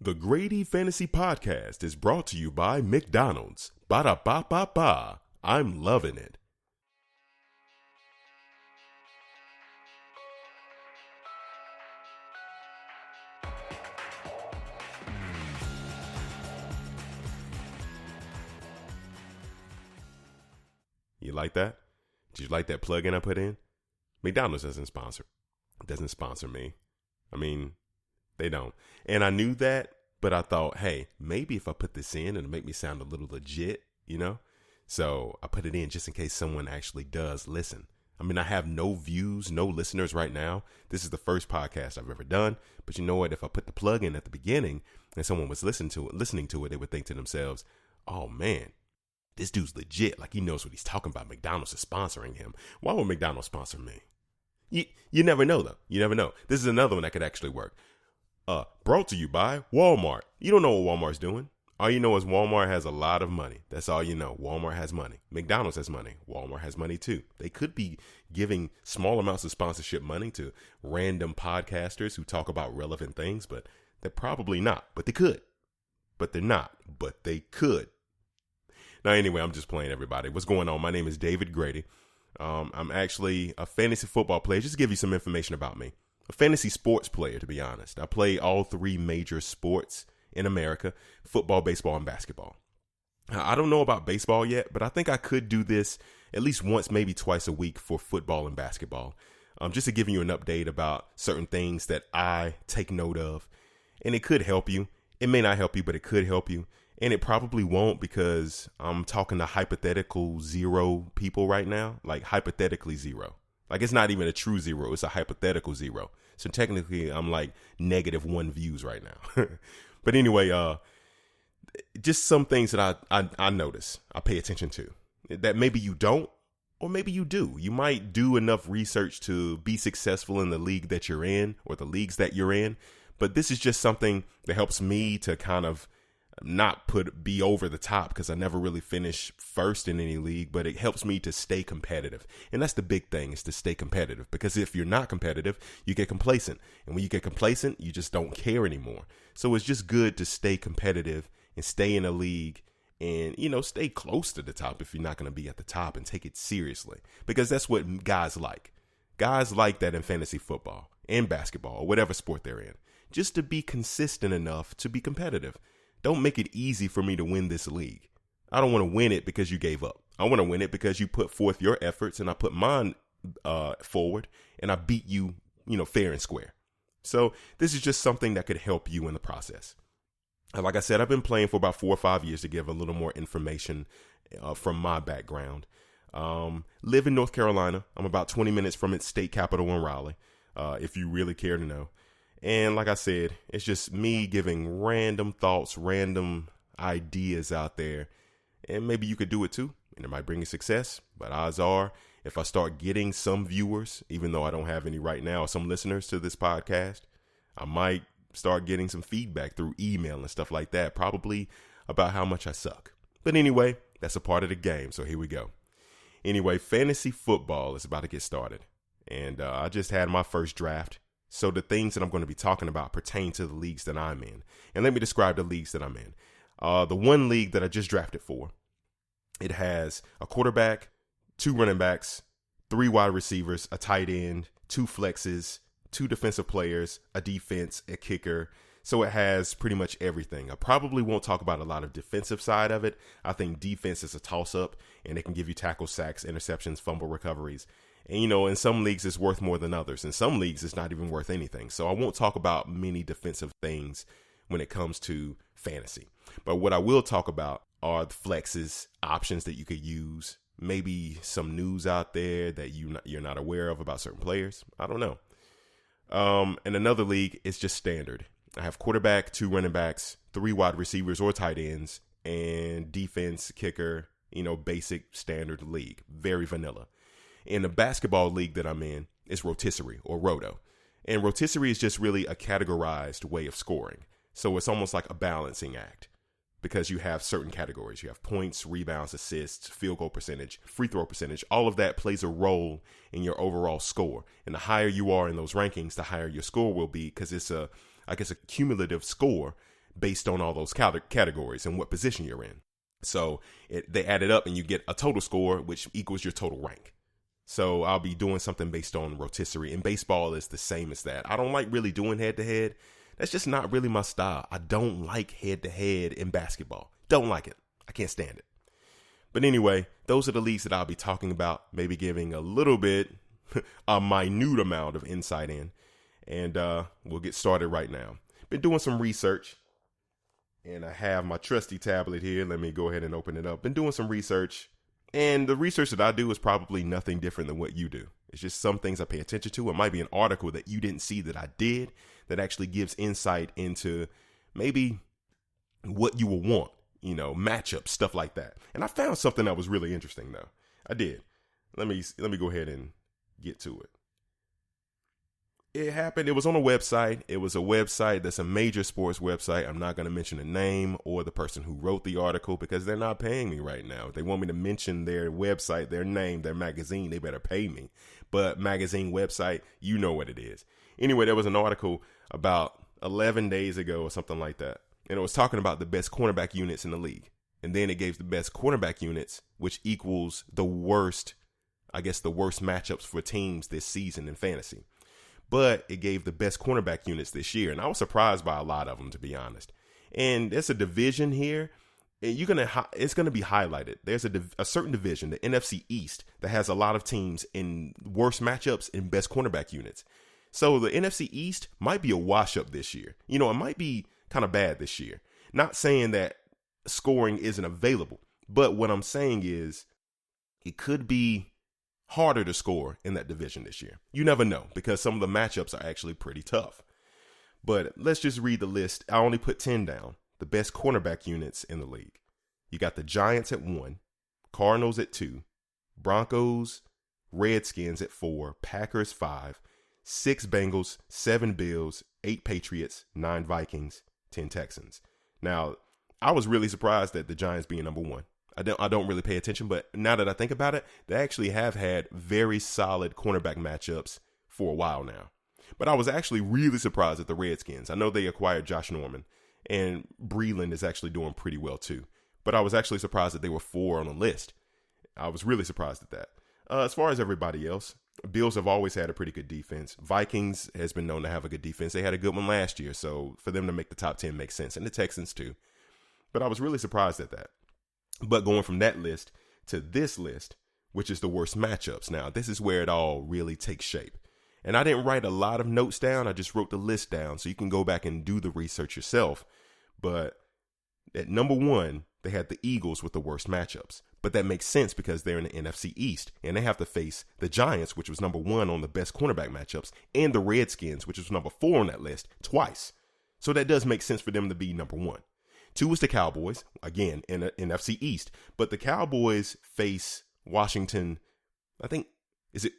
The Grady Fantasy Podcast is brought to you by McDonald's. Ba-da-ba-ba-ba. I'm loving it. You like that? Did you like that plug-in I put in? McDonald's doesn't sponsor me. I mean, they don't. And I knew that, but I thought, hey, maybe if I put this in, it'll make me sound a little legit, you know? So I put it in just in case someone actually does listen. I mean, I have no views, no listeners right now. This is the first podcast I've ever done. But you know what? If I put the plug in at the beginning and someone was listening to it, they would think to themselves, oh, man, this dude's legit. Like, he knows what he's talking about. McDonald's is sponsoring him. Why would McDonald's sponsor me? You never know, though. You never know. This is another one that could actually work. Brought to you by Walmart. You don't know what Walmart's doing. All you know is Walmart has a lot of money. That's all you know. Walmart has money. McDonald's has money. Walmart has money too. They could be giving small amounts of sponsorship money to random podcasters who talk about relevant things, but they're probably not. But they could. But they're not. But they could. Now, anyway, I'm just playing, everybody. What's going on? My name is David Grady. I'm actually a fantasy football player. Just to give you some information about me. A fantasy sports player, to be honest. I play all three major sports in America: football, baseball, and basketball. I don't know about baseball yet, but I think I could do this at least once, maybe twice a week for football and basketball. Just to give you an update about certain things that I take note of. And it could help you. It may not help you, but it could help you. And it probably won't, because I'm talking to hypothetical zero people right now, like hypothetically zero. Like, it's not even a true zero. It's a hypothetical zero. So technically, I'm like -1 views right now. But anyway, just some things that I notice, I pay attention to, that maybe you don't, or maybe you do. You might do enough research to be successful in the league that you're in, or the leagues that you're in. But this is just something that helps me to kind of not be over the top, because I never really finish first in any league, but it helps me to stay competitive. And that's the big thing, is to stay competitive, because if you're not competitive, you get complacent. And when you get complacent, you just don't care anymore. So it's just good to stay competitive and stay in a league and, stay close to the top if you're not going to be at the top, and take it seriously, because that's what guys like. Guys like that in fantasy football and basketball or whatever sport they're in, just to be consistent enough to be competitive. Don't make it easy for me to win this league. I don't want to win it because you gave up. I want to win it because you put forth your efforts, and I put mine forward, and I beat you, fair and square. So this is just something that could help you in the process. And like I said, I've been playing for about 4 or 5 years, to give a little more information from my background. Live in North Carolina. I'm about 20 minutes from its state capital in Raleigh, if you really care to know. And like I said, it's just me giving random thoughts, random ideas out there. And maybe you could do it too, and it might bring you success. But odds are, if I start getting some viewers, even though I don't have any right now, some listeners to this podcast, I might start getting some feedback through email and stuff like that, probably about how much I suck. But anyway, that's a part of the game, so here we go. Anyway, fantasy football is about to get started. And I just had my first draft. So the things that I'm going to be talking about pertain to the leagues that I'm in. And let me describe the leagues that I'm in. The one league that I just drafted for, it has a quarterback, 2 running backs, 3 wide receivers, a tight end, 2 flexes, 2 defensive players, a defense, a kicker. So it has pretty much everything. I probably won't talk about a lot of defensive side of it. I think defense is a toss-up, and it can give you tackles, sacks, interceptions, fumble recoveries. And, in some leagues, it's worth more than others. In some leagues, it's not even worth anything. So I won't talk about many defensive things when it comes to fantasy. But what I will talk about are the flexes, options that you could use, maybe some news out there that you're not aware of about certain players. I don't know. In another league, it's just standard. I have quarterback, 2 running backs, 3 wide receivers or tight ends, and defense, kicker, basic standard league. Very vanilla. In the basketball league that I'm in, it's rotisserie or roto. And rotisserie is just really a categorized way of scoring. So it's almost like a balancing act, because you have certain categories. You have points, rebounds, assists, field goal percentage, free throw percentage. All of that plays a role in your overall score. And the higher you are in those rankings, the higher your score will be, because it's a cumulative score based on all those categories and what position you're in. So they add it up and you get a total score, which equals your total rank. So I'll be doing something based on rotisserie, and baseball is the same as that. I don't like really doing head-to-head. That's just not really my style. I don't like head-to-head in basketball. Don't like it. I can't stand it. But anyway, those are the leagues that I'll be talking about, maybe giving a little bit, a minute amount of insight in. And we'll get started right now. Been doing some research, and I have my trusty tablet here. Let me go ahead and open it up. Been doing some research, and the research that I do is probably nothing different than what you do. It's just some things I pay attention to. It might be an article that you didn't see that I did that actually gives insight into maybe what you will want, matchups, stuff like that. And I found something that was really interesting, though. I did. Let me go ahead and get to it. It happened. It was on a website. It was a website that's a major sports website. I'm not going to mention the name or the person who wrote the article because they're not paying me right now. If they want me to mention their website, their name, their magazine, they better pay me. But magazine, website, you know what it is. Anyway, there was an article about 11 days ago or something like that. And it was talking about the best cornerback units in the league. And then it gave the best cornerback units, which equals the worst matchups for teams this season in fantasy. But it gave the best cornerback units this year. And I was surprised by a lot of them, to be honest. And there's a division here. And it's going to be highlighted. There's a certain division, the NFC East, that has a lot of teams in worst matchups and best cornerback units. So the NFC East might be a wash-up this year. It might be kind of bad this year. Not saying that scoring isn't available. But what I'm saying is it could be harder to score in that division this year. You never know because some of the matchups are actually pretty tough. But let's just read the list. I only put 10 down. The best cornerback units in the league. You got the Giants at 1, Cardinals at 2, Broncos, Redskins at 4, Packers 5, 6 Bengals, 7 Bills, 8 Patriots, 9 Vikings, 10 Texans. Now, I was really surprised at the Giants being number 1. I don't really pay attention, but now that I think about it, they actually have had very solid cornerback matchups for a while now. But I was actually really surprised at the Redskins. I know they acquired Josh Norman, and Breeland is actually doing pretty well too. But I was actually surprised that they were 4 on the list. I was really surprised at that. As far as everybody else, Bills have always had a pretty good defense. Vikings has been known to have a good defense. They had a good one last year, so for them to make the top 10 makes sense, and the Texans too. But I was really surprised at that. But going from that list to this list, which is the worst matchups. Now, this is where it all really takes shape. And I didn't write a lot of notes down. I just wrote the list down so you can go back and do the research yourself. But at number 1, they had the Eagles with the worst matchups. But that makes sense because they're in the NFC East. And they have to face the Giants, which was number 1 on the best cornerback matchups, and the Redskins, which was number 4 on that list, twice. So that does make sense for them to be number 1. 2 is the Cowboys, again, in the NFC East. But the Cowboys face Washington, I think, is it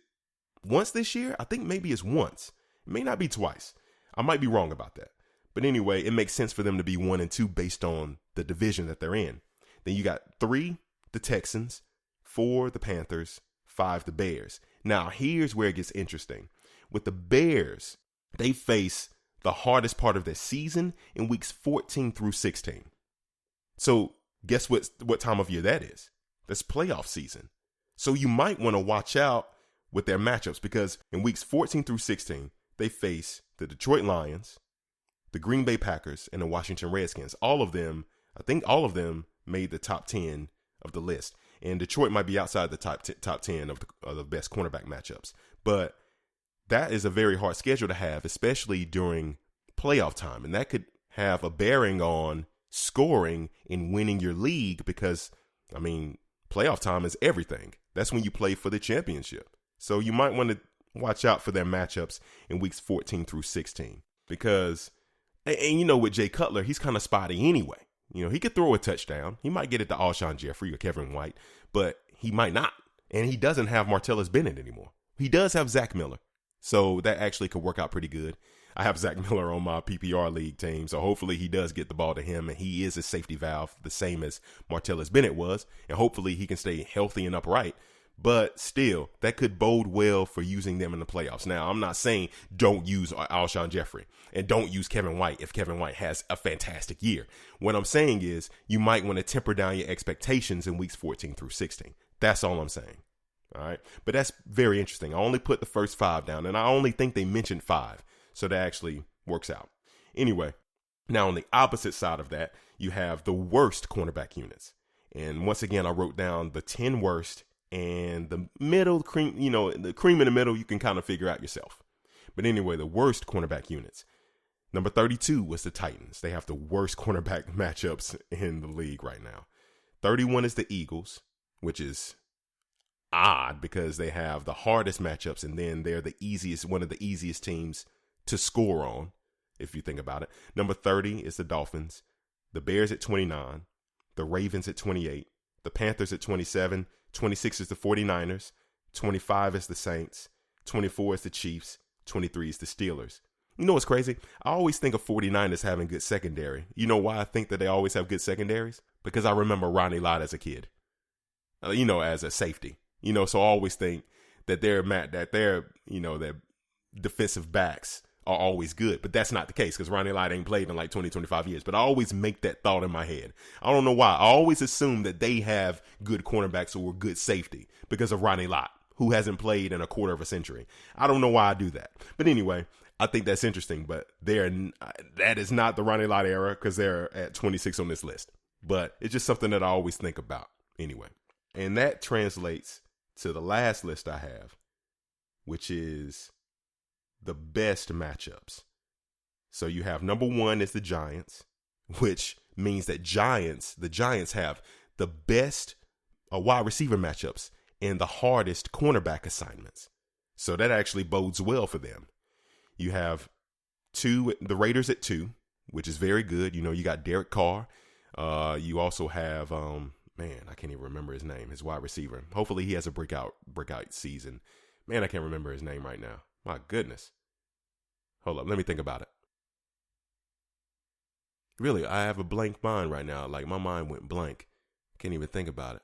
once this year? I think maybe it's once. It may not be twice. I might be wrong about that. But anyway, it makes sense for them to be 1 and 2 based on the division that they're in. Then you got 3, the Texans, 4, the Panthers, 5, the Bears. Now, here's where it gets interesting. With the Bears, they face the hardest part of their season in weeks 14 through 16. So guess what time of year that is? That's playoff season. So you might want to watch out with their matchups because in weeks 14 through 16, they face the Detroit Lions, the Green Bay Packers, and the Washington Redskins. I think all of them made the top 10 of the list. And Detroit might be outside the top 10 of the best cornerback matchups. But that is a very hard schedule to have, especially during playoff time. And that could have a bearing on scoring and winning your league because, playoff time is everything. That's when you play for the championship. So you might want to watch out for their matchups in weeks 14 through 16 because, and with Jay Cutler, he's kind of spotty anyway. He could throw a touchdown. He might get it to Alshon Jeffrey or Kevin White, but he might not. And he doesn't have Martellus Bennett anymore. He does have Zach Miller. So that actually could work out pretty good. I have Zach Miller on my PPR league team, so hopefully he does get the ball to him, and he is a safety valve, the same as Martellus Bennett was, and hopefully he can stay healthy and upright. But still, that could bode well for using them in the playoffs. Now, I'm not saying don't use Alshon Jeffrey and don't use Kevin White if Kevin White has a fantastic year. What I'm saying is you might want to temper down your expectations in weeks 14 through 16. That's all I'm saying. All right. But that's very interesting. I only put the first 5 down, and I only think they mentioned 5. So that actually works out. Anyway, now on the opposite side of that, you have the worst cornerback units. And once again, I wrote down the 10 worst and the middle, the cream in the middle, you can kind of figure out yourself. But anyway, the worst cornerback units. Number 32 was the Titans. They have the worst cornerback matchups in the league right now. 31 is the Eagles, which is odd because they have the hardest matchups, and then they're one of the easiest teams to score on, if you think about it. Number 30 is the Dolphins. The Bears at 29. The Ravens at 28. The Panthers at 27. 26 is the 49ers. 25 is the Saints. 24 is the Chiefs. 23 is the Steelers. You know what's crazy? I always think of 49ers having good secondary. You know why I think that they always have good secondaries? Because I remember Ronnie Lott as a kid. As a safety. So I always think that their defensive backs are always good. But that's not the case because Ronnie Lott ain't played in like 20, 25 years. But I always make that thought in my head. I don't know why. I always assume that they have good cornerbacks or good safety because of Ronnie Lott, who hasn't played in a quarter of a century. I don't know why I do that. But anyway, I think that's interesting. But that is not the Ronnie Lott era because they're at 26 on this list. But it's just something that I always think about anyway. And that translates to the last list I have, which is the best matchups. So you have number 1 is the Giants, which means that the Giants have the best wide receiver matchups and the hardest cornerback assignments. So that actually bodes well for them. You have the Raiders at 2, which is very good. You got Derek Carr. You also have, I can't even remember his name, his wide receiver. Hopefully he has a breakout season. Man, I can't remember his name right now. My goodness. Hold up. Let me think about it. Really, I have a blank mind right now. Like my mind went blank. Can't even think about it.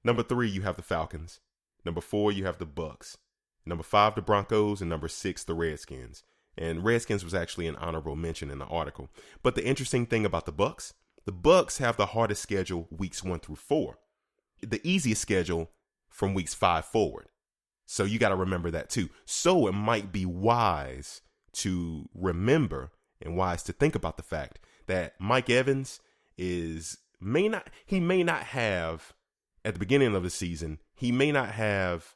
Number 3, you have the Falcons. Number 4, you have the Bucks. Number 5, the Broncos. And number 6, the Redskins. And Redskins was actually an honorable mention in the article. But the interesting thing about the Bucks have the hardest schedule weeks 1 through 4. The easiest schedule from weeks 5 forward. So you got to remember that too. So it might be wise to remember and wise to think about the fact that Mike Evans may not have at the beginning of the season, he may not have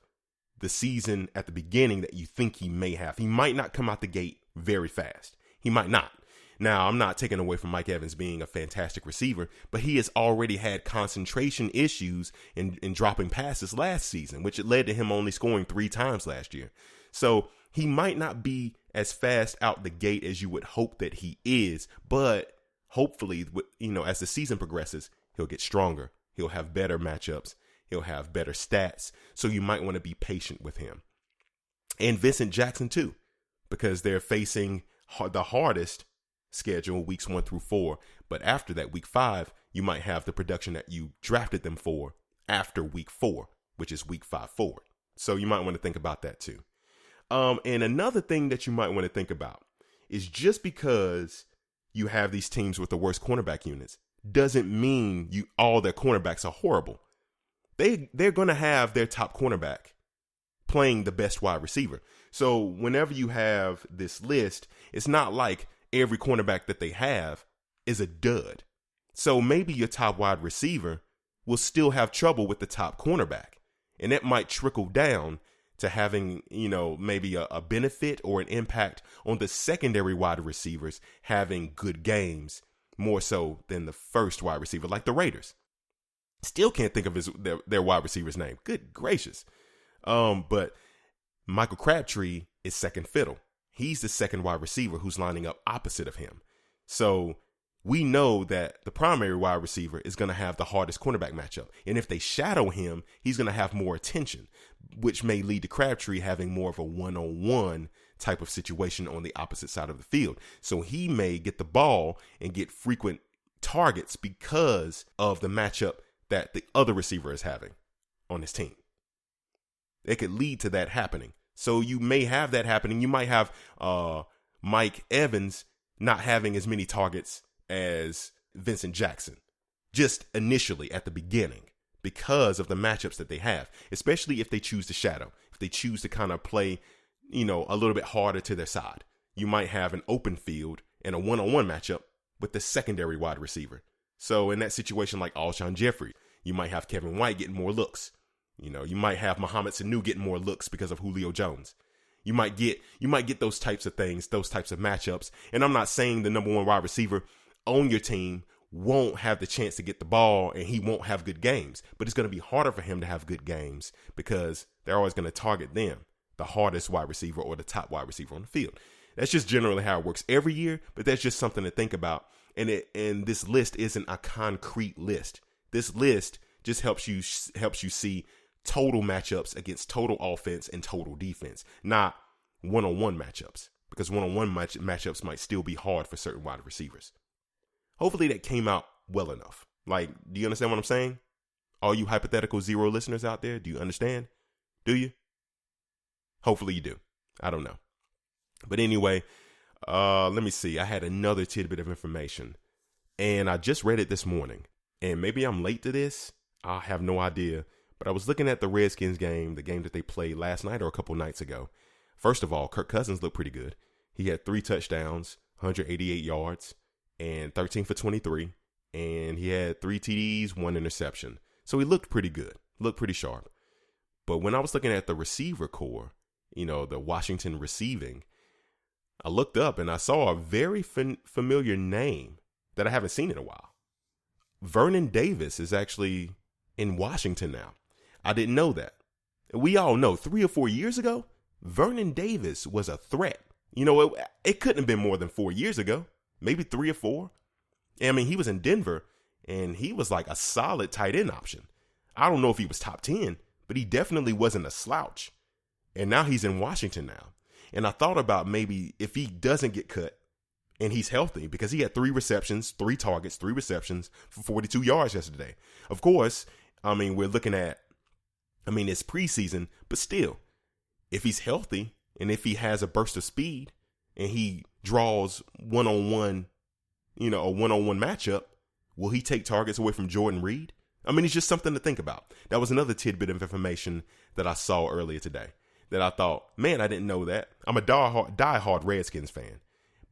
the season at the beginning that you think he may have. He might not come out the gate very fast. He might not. Now, I'm not taking away from Mike Evans being a fantastic receiver, but he has already had concentration issues in dropping passes last season, which led to him only scoring 3 times last year. So he might not be as fast out the gate as you would hope that he is, but hopefully, as the season progresses, he'll get stronger. He'll have better matchups. He'll have better stats. So you might want to be patient with him. And Vincent Jackson too, because they're facing the hardest schedule weeks 1 through 4. But after that, week 5, you might have the production that you drafted them for after week 4, which is week 5 forward. So you might want to think about that too. And another thing that you might want to think about is just because you have these teams with the worst cornerback units doesn't mean all their cornerbacks are horrible. They're going to have their top cornerback playing the best wide receiver. So whenever you have this list, it's not like every cornerback that they have is a dud. So maybe your top wide receiver will still have trouble with the top cornerback. And that might trickle down to having, maybe a benefit or an impact on the secondary wide receivers having good games more so than the first wide receiver, like the Raiders. Still can't think of their wide receiver's name. Good gracious. But Michael Crabtree is second fiddle. He's the second wide receiver who's lining up opposite of him. So we know that the primary wide receiver is going to have the hardest cornerback matchup. And if they shadow him, he's going to have more attention, which may lead to Crabtree having more of a one-on-one type of situation on the opposite side of the field. So he may get the ball and get frequent targets because of the matchup that the other receiver is having on his team. It could lead to that happening. So you may have that happening. You might have Mike Evans not having as many targets as Vincent Jackson, just initially at the beginning, because of the matchups that they have, especially if they choose to shadow, if they choose to kind of play, a little bit harder to their side. You might have an open field and a one-on-one matchup with the secondary wide receiver. So in that situation, like Alshon Jeffrey, you might have Kevin White getting more looks. You might have Mohamed Sanu getting more looks because of Julio Jones. You might get those types of things, those types of matchups. And I'm not saying the number one wide receiver on your team won't have the chance to get the ball and he won't have good games, but it's going to be harder for him to have good games because they're always going to target them, the hardest wide receiver or the top wide receiver on the field. That's just generally how it works every year, but that's just something to think about. And this list isn't a concrete list. This list just helps you see total matchups against total offense and total defense, not one-on-one matchups, because one-on-one matchups might still be hard for certain wide receivers. Hopefully that came out well enough. Like, do you understand what I'm saying? All you hypothetical zero listeners out there, do you understand? Do you? Hopefully you do. I don't know. But anyway, let me see. I had another tidbit of information, and I just read it this morning. And maybe I'm late to this. I have no idea. But I was looking at the Redskins game, the game that they played last night or a couple nights ago. First of all, Kirk Cousins looked pretty good. He had 3 touchdowns, 188 yards, and 13 for 23. And he had 3 TDs, 1 interception. So he looked pretty good, looked pretty sharp. But when I was looking at the receiver core, the Washington receiving, I looked up and I saw a very familiar name that I haven't seen in a while. Vernon Davis is actually in Washington now. I didn't know that. We all know 3 or 4 years ago, Vernon Davis was a threat. It couldn't have been more than 4 years ago, maybe 3 or 4. I mean, he was in Denver and he was like a solid tight end option. I don't know if he was top 10, but he definitely wasn't a slouch. And now he's in Washington now. And I thought about maybe if he doesn't get cut and he's healthy, because he had 3 receptions, 3 targets, 3 receptions for 42 yards yesterday. Of course, we're looking at, it's preseason, but still, if he's healthy and if he has a burst of speed and he draws one-on-one, a one-on-one matchup, will he take targets away from Jordan Reed? It's just something to think about. That was another tidbit of information that I saw earlier today that I thought, man, I didn't know that. I'm a diehard Redskins fan,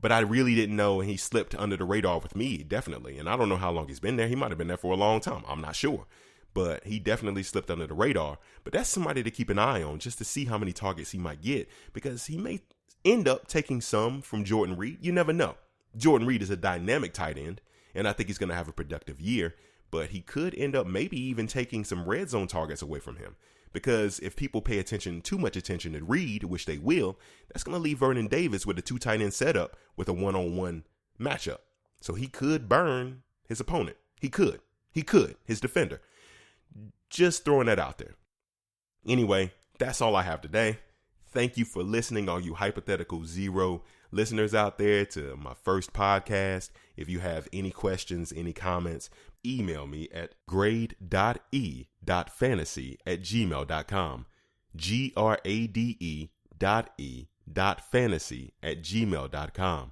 but I really didn't know, and he slipped under the radar with me, definitely. And I don't know how long he's been there. He might have been there for a long time. I'm not sure. But he definitely slipped under the radar. But that's somebody to keep an eye on just to see how many targets he might get, because he may end up taking some from Jordan Reed. You never know. Jordan Reed is a dynamic tight end, and I think he's going to have a productive year. But he could end up maybe even taking some red zone targets away from him. Because if people pay too much attention to Reed, which they will, that's going to leave Vernon Davis with a 2 tight end setup with a one-on-one matchup. So he could burn his opponent. He could, his defender. Just throwing that out there. Anyway, that's all I have today. Thank you for listening, all you hypothetical zero listeners out there, to my first podcast. If you have any questions, any comments, email me at grade.e.fantasy@gmail.com. grade.e.fantasy@gmail.com.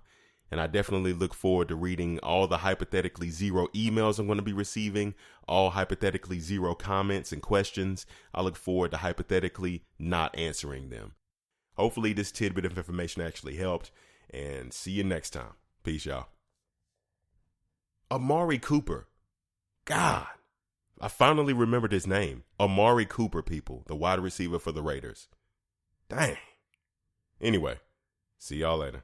And I definitely look forward to reading all the hypothetically zero emails I'm going to be receiving, all hypothetically zero comments and questions. I look forward to hypothetically not answering them. Hopefully this tidbit of information actually helped, and see you next time. Peace, y'all. Amari Cooper. God, I finally remembered his name. Amari Cooper, people, the wide receiver for the Raiders. Dang. Anyway, see y'all later.